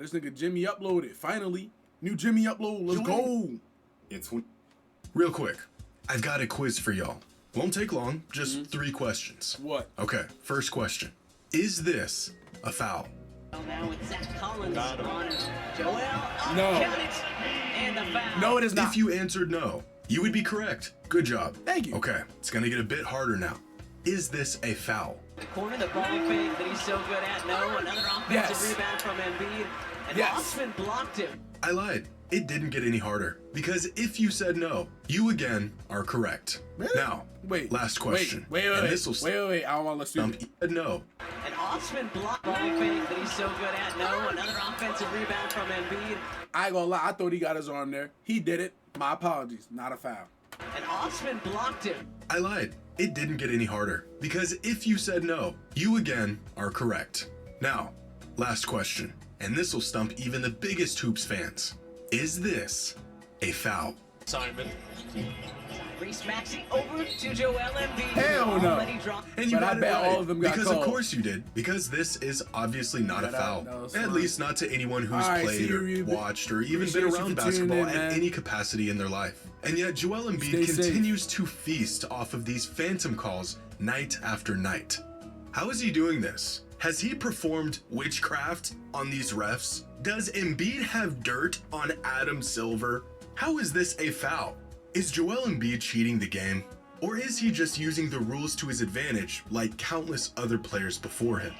This nigga Jimmy uploaded. Finally. New Jimmy upload. Let's go. It's real quick. I've got a quiz for y'all. Won't take long. Just 3 questions. What? Okay. First question. Is this a foul? Now it's Zach Collins on Joel. No. Count it. And the foul. No, it is not. If you answered no, you would be correct. Good job. Thank you. Okay. It's gonna get a bit harder now. Is this a foul? The corner, the ball fake that he's so good at. No, another offensive Yes. rebound from Embiid. And Yes. Osman blocked him. I lied. It didn't get any harder. Because if you said no, you again are correct. Really? Now, Wait. last question. Wait. And this will Wait. I don't want to listen to you said no. And Osman blocked ball fake that he's so good at. No, another offensive rebound from Embiid. I ain't gonna lie. I thought he got his arm there. He did it. My apologies. Not a foul. And Osman blocked him. I lied. It didn't get any harder. Because if you said no, you again are correct. Now, last question. And this will stump even the biggest Hoops fans. Is this a foul? Simon. Reese Maxey over to Joel Embiid. Hell no. Already dropped. And you But I got it bet right, all of them got because called. of course you did. Because this is obviously not a But foul. no, it's At fine. least not to anyone who's All right, played or see you. watched or even Appreciate been you around for tuning basketball in, at man. any capacity in their life. And yet Joel Embiid Stay safe. continues to feast off of these phantom calls night after night. How is he doing this? Has he performed witchcraft on these refs? Does Embiid have dirt on Adam Silver? How is this a foul? Is Joel Embiid cheating the game? Or is he just using the rules to his advantage like countless other players before him?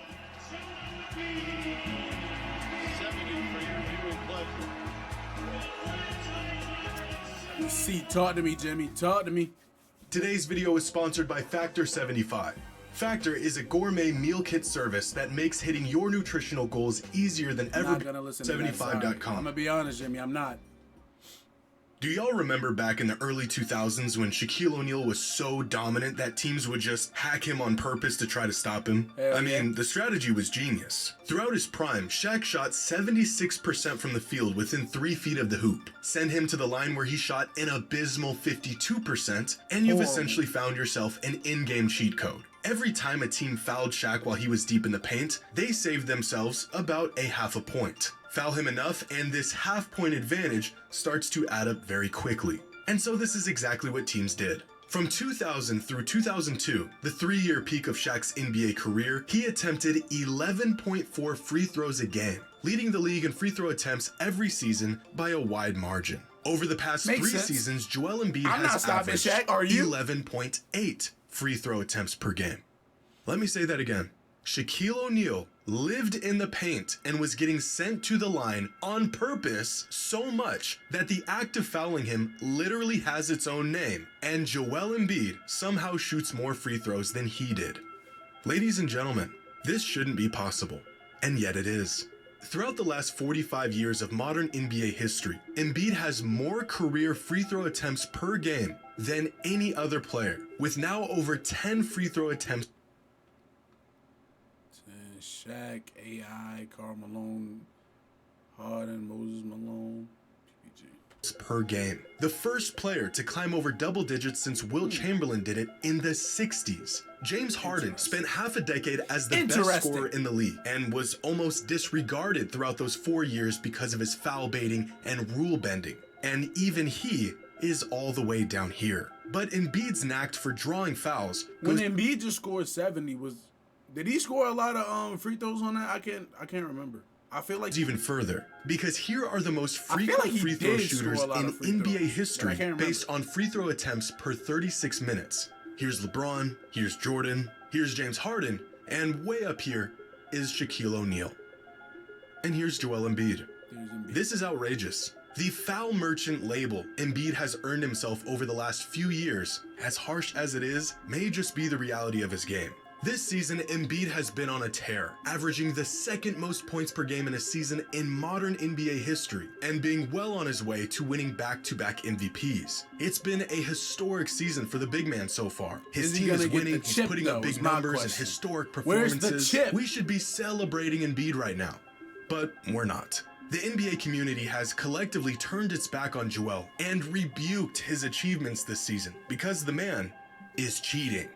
See, talk to me, Jimmy. Talk to me. Today's video is sponsored by Factor 75. Factor is a gourmet meal kit service that makes hitting your nutritional goals easier than I'm ever. not gonna listen to that. Sorry. I'm 75.com. gonna be honest, Jimmy. I'm not. Do y'all remember back in the early 2000s when Shaquille O'Neal was so dominant that teams would just hack him on purpose to try to stop him? Hell I yeah. mean, the strategy was genius. Throughout his prime, Shaq shot 76% from the field within 3 feet of the hoop. Send him to the line where he shot an abysmal 52%, and you've Horrible. essentially found yourself an in-game cheat code. Every time a team fouled Shaq while he was deep in the paint, they saved themselves about a half a point. Foul him enough, and this half-point advantage starts to add up very quickly. And so this is exactly what teams did. From 2000 through 2002, the 3-year peak of Shaq's NBA career, he attempted 11.4 free throws a game, leading the league in free throw attempts every season by a wide margin. Over the past Makes 3 sense. seasons, Joel Embiid I'm not has stopping averaged Shaq, are you? 11.8 free throw attempts per game. Let me say that again. Shaquille O'Neal lived in the paint and was getting sent to the line on purpose so much that the act of fouling him literally has its own name, and Joel Embiid somehow shoots more free throws than he did. Ladies and gentlemen, this shouldn't be possible, and yet it is. Throughout the last 45 years of modern NBA history, Embiid has more career free throw attempts per game than any other player, with now over 10 free throw attempts Shaq, AI, Karl Malone, Harden, Moses Malone, PG. per game. The first player to climb over double digits since Wilt Chamberlain did it in the 60s. James Harden spent half a decade as the best scorer in the league and was almost disregarded throughout those 4 years because of his foul baiting and rule bending. And even he is all the way down here. But Embiid's knack for drawing fouls When goes Embiid just scored 70, did he score a lot of free throws on that? I can't remember. I feel like even further, because here are the most I feel frequent like he free throw did shooters score a lot in of free NBA throws, history but I can't remember. based on free throw attempts per 36 minutes. Here's LeBron, here's Jordan, here's James Harden, and way up here is Shaquille O'Neal. And here's Joel Embiid. This is outrageous. The foul merchant label Embiid has earned himself over the last few years, as harsh as it is, may just be the reality of his game. This season, Embiid has been on a tear, averaging the 2nd most points per game in a season in modern NBA history, and being well on his way to winning back-to-back MVPs. It's been a historic season for the big man so far. His team is winning, he's putting up big numbers and historic performances. Where's the chip? We should be celebrating Embiid right now, but we're not. The NBA community has collectively turned its back on Joel and rebuked his achievements this season because the man is cheating.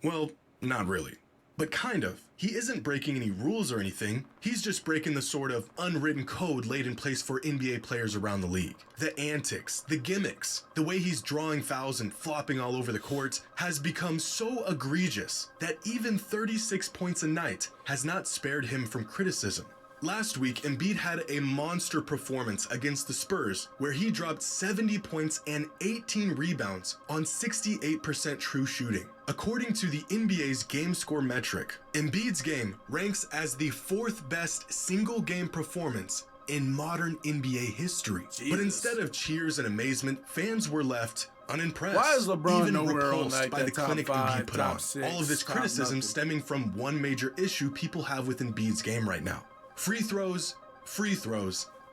Well, not really. But kind of. He isn't breaking any rules or anything. He's just breaking the sort of unwritten code laid in place for NBA players around the league. The antics, the gimmicks, the way he's drawing fouls and flopping all over the court has become so egregious that even 36 points a night has not spared him from criticism. Last week, Embiid had a monster performance against the Spurs where he dropped 70 points and 18 rebounds on 68% true shooting. According to the NBA's game score metric, Embiid's game ranks as the 4th best single game performance in modern NBA history. Jesus. But instead of cheers and amazement, fans were left unimpressed, Why is LeBron even nowhere on repulsed like by that the top clinic 5, Embiid put top on. 6, All of this top criticism nothing. stemming from one major issue people have with Embiid's game right now. Free throws,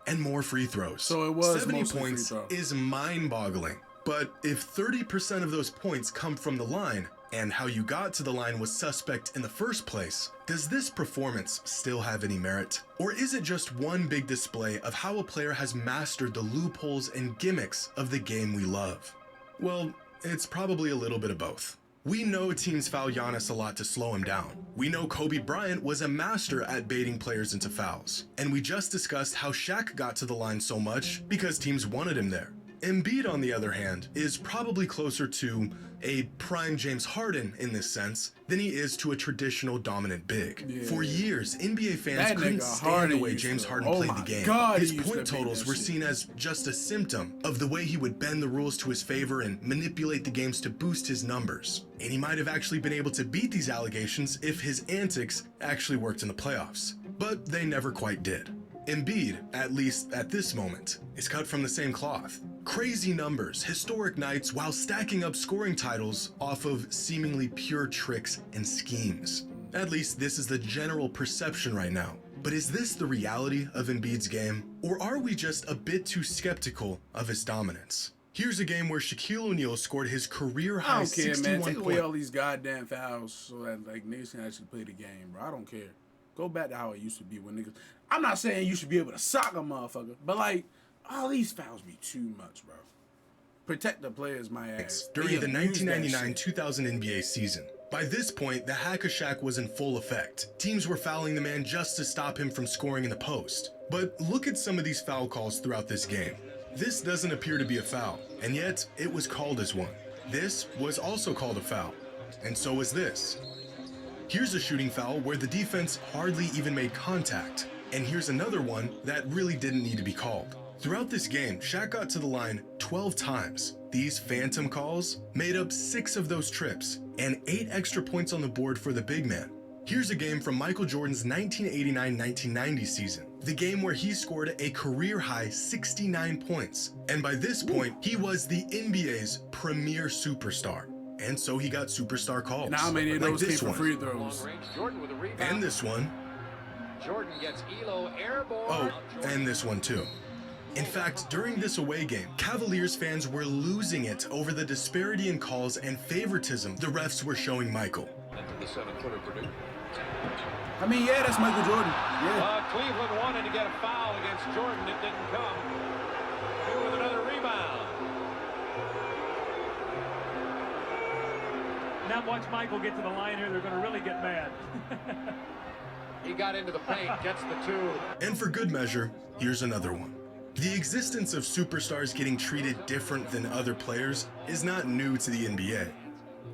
and more free throws. So it was 70 mostly points free throw. is mind-boggling. But if 30% of those points come from the line, and how you got to the line was suspect in the first place, does this performance still have any merit? Or is it just one big display of how a player has mastered the loopholes and gimmicks of the game we love? Well, it's probably a little bit of both. We know teams foul Giannis a lot to slow him down. We know Kobe Bryant was a master at baiting players into fouls. And we just discussed how Shaq got to the line so much because teams wanted him there. Embiid, on the other hand, is probably closer to a prime James Harden in this sense than he is to a traditional dominant big. Yeah. For years, NBA fans That couldn't nigga stand Harden the way used James to- Harden oh played my the game. God, His he used to point beat totals that were shit. seen as just a symptom of the way he would bend the rules to his favor and manipulate the games to boost his numbers. And he might have actually been able to beat these allegations if his antics actually worked in the playoffs. But they never quite did. Embiid, at least at this moment, is cut from the same cloth. Crazy numbers, historic nights, while stacking up scoring titles off of seemingly pure tricks and schemes. At least this is the general perception right now. But is this the reality of Embiid's game? Or are we just a bit too skeptical of his dominance? Here's a game where Shaquille O'Neal scored his career-high I don't care, man. 61 Take away all points. these goddamn fouls so that like niggas can actually play the game, bro. I don't care. Go back to how it used to be when niggas. I'm not saying you should be able to sock a motherfucker, but like all these fouls be too much, bro. Protect the players, my ass. During the They abuse that 1999-2000 NBA season. By this point, the Hack-a-Shaq was in full effect. Teams were fouling the man just to stop him from scoring in the post. But look at some of these foul calls throughout this game. This doesn't appear to be a foul, and yet it was called as one. This was also called a foul, and so was this. Here's a shooting foul where the defense hardly even made contact, and here's another one that really didn't need to be called. Throughout this game, Shaq got to the line 12 times. These phantom calls made up 6 of those trips, and 8 extra points on the board for the big man. Here's a game from Michael Jordan's 1989-1990 season, the game where he scored a career-high 69 points, and by this point, he was the NBA's premier superstar. And so he got superstar calls. And how many of like those came this from one, free throws? Jordan with a rebound. and this one, Jordan gets Elo airborne. oh, and this one too. In fact, during this away game, Cavaliers fans were losing it over the disparity in calls and favoritism the refs were showing Michael. Into the 7-footer Purdue. I mean, yeah, that's Michael Jordan. Yeah. Cleveland wanted to get a foul against Jordan. It didn't come. Here with another rebound. Now watch Michael get to the line here. They're going to really get mad. He got into the paint, gets the 2. And for good measure, here's another one. The existence of superstars getting treated different than other players is not new to the NBA.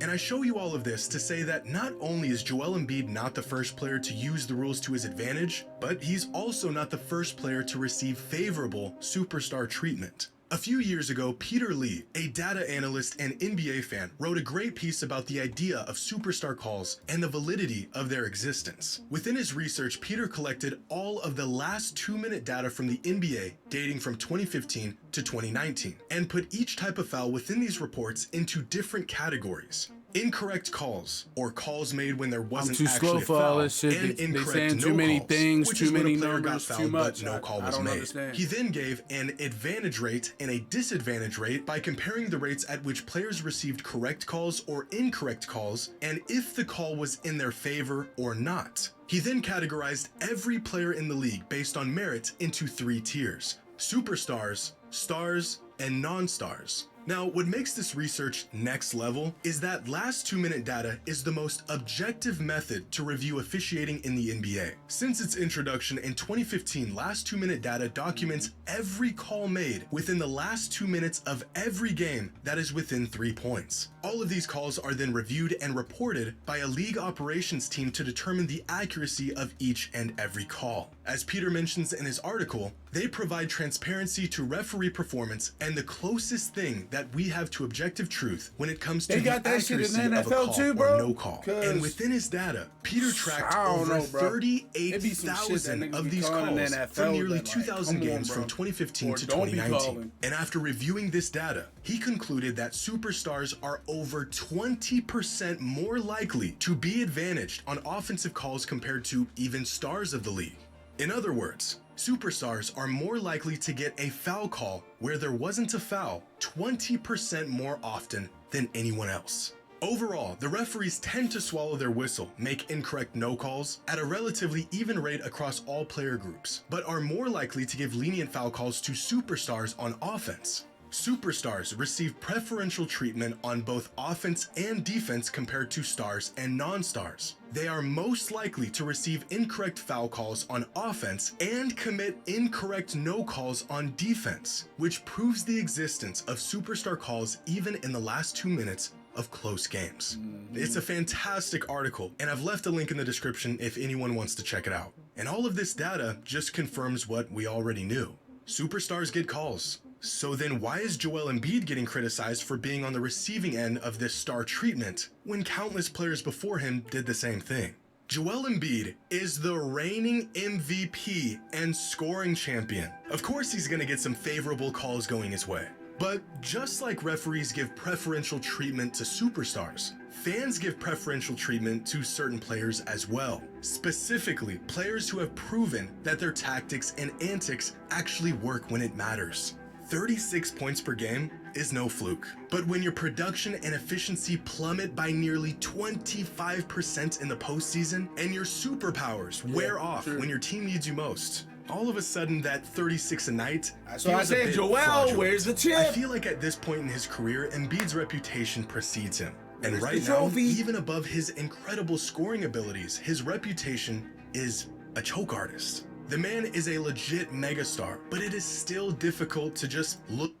And I show you all of this to say that not only is Joel Embiid not the first player to use the rules to his advantage, but he's also not the first player to receive favorable superstar treatment. A few years ago, Peter Lee, a data analyst and NBA fan, wrote a great piece about the idea of superstar calls and the validity of their existence. Within his research, Peter collected all of the last 2-minute data from the NBA dating from 2015 to 2019 and put each type of foul within these reports into different categories. Incorrect calls, or calls made when there wasn't too actually slow a for foul, all this shit. and They incorrect saying no too many calls, things, which too is when many a player got numbers, too fouled much. but no call I was don't made. understand. He then gave an advantage rate and a disadvantage rate by comparing the rates at which players received correct calls or incorrect calls, and if the call was in their favor or not. He then categorized every player in the league based on merit into 3 tiers: superstars, stars, and non-stars. Now, what makes this research next level is that last 2-minute data is the most objective method to review officiating in the NBA. Since its introduction in 2015, last 2-minute data documents every call made within the last 2 minutes of every game that is within 3 points. All of these calls are then reviewed and reported by a league operations team to determine the accuracy of each and every call. As Peter mentions in his article, they provide transparency to referee performance and the closest thing that we have to objective truth when it comes to They the got that shit in accuracy the of a NFL call too, or bro? no call. And within his data, Peter tracked I don't over know, bro. It be some shit that 38,000 niggas of be these calling calls NFL from nearly that, like, 2,000 come on, games bro. from 2015 Or to don't be 2019. calling. And after reviewing this data, he concluded that superstars are over 20% more likely to be advantaged on offensive calls compared to even stars of the league. In other words, superstars are more likely to get a foul call where there wasn't a foul 20% more often than anyone else. Overall, the referees tend to swallow their whistle, make incorrect no calls at a relatively even rate across all player groups, but are more likely to give lenient foul calls to superstars on offense. Superstars receive preferential treatment on both offense and defense compared to stars and non-stars. They are most likely to receive incorrect foul calls on offense and commit incorrect no calls on defense, which proves the existence of superstar calls even in the last 2 minutes of close games. It's a fantastic article, and I've left a link in the description if anyone wants to check it out. And all of this data just confirms what we already knew. Superstars get calls. So then why is Joel Embiid getting criticized for being on the receiving end of this star treatment when countless players before him did the same thing? Joel Embiid is the reigning MVP and scoring champion. Of course he's gonna get some favorable calls going his way. But just like referees give preferential treatment to superstars, fans give preferential treatment to certain players as well. Specifically, players who have proven that their tactics and antics actually work when it matters. 36 points per game is no fluke. But when your production and efficiency plummet by nearly 25% in the postseason and your superpowers wear off when your team needs you most, all of a sudden that 36 a night So I said, Joel, where's the chip? I feel like at this point in his career, Embiid's reputation precedes him. And Where's right the now, trophy? even above his incredible scoring abilities, his reputation is a choke artist. The man is a legit megastar, but it is still difficult to just look.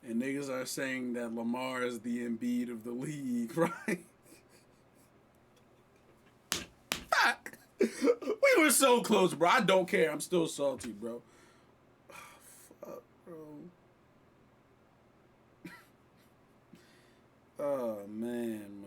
And niggas are saying that Lamar is the Embiid of the league, right? Fuck. We were so close, bro. I don't care. I'm still salty, bro. Fuck, bro. Oh, man.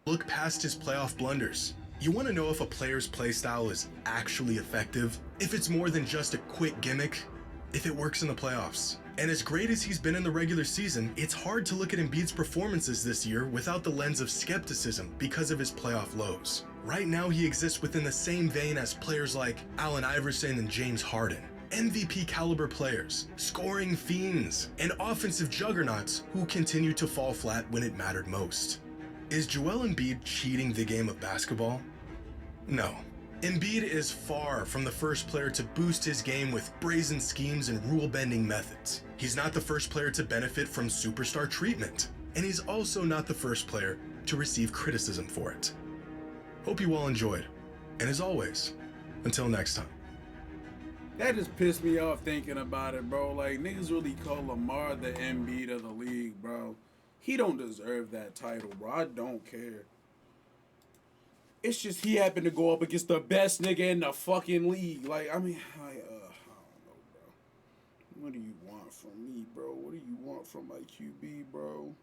Look past his playoff blunders. You want to know if a player's play style is actually effective? If it's more than just a quick gimmick? If it works in the playoffs? And as great as he's been in the regular season, it's hard to look at Embiid's performances this year without the lens of skepticism because of his playoff lows. Right now, he exists within the same vein as players like Allen Iverson and James Harden. MVP caliber players, scoring fiends, and offensive juggernauts who continue to fall flat when it mattered most. Is Joel Embiid cheating the game of basketball? No. Embiid is far from the first player to boost his game with brazen schemes and rule-bending methods. He's not the first player to benefit from superstar treatment, and he's also not the first player to receive criticism for it. Hope you all enjoyed, and as always, until next time. That just pissed me off thinking about it, bro. Like, niggas really call Lamar the Embiid of the league, bro. He don't deserve that title, bro. I don't care. It's just he happened to go up against the best nigga in the fucking league. Like, I mean, I don't know, bro. What do you want from me, bro? What do you want from my QB, bro?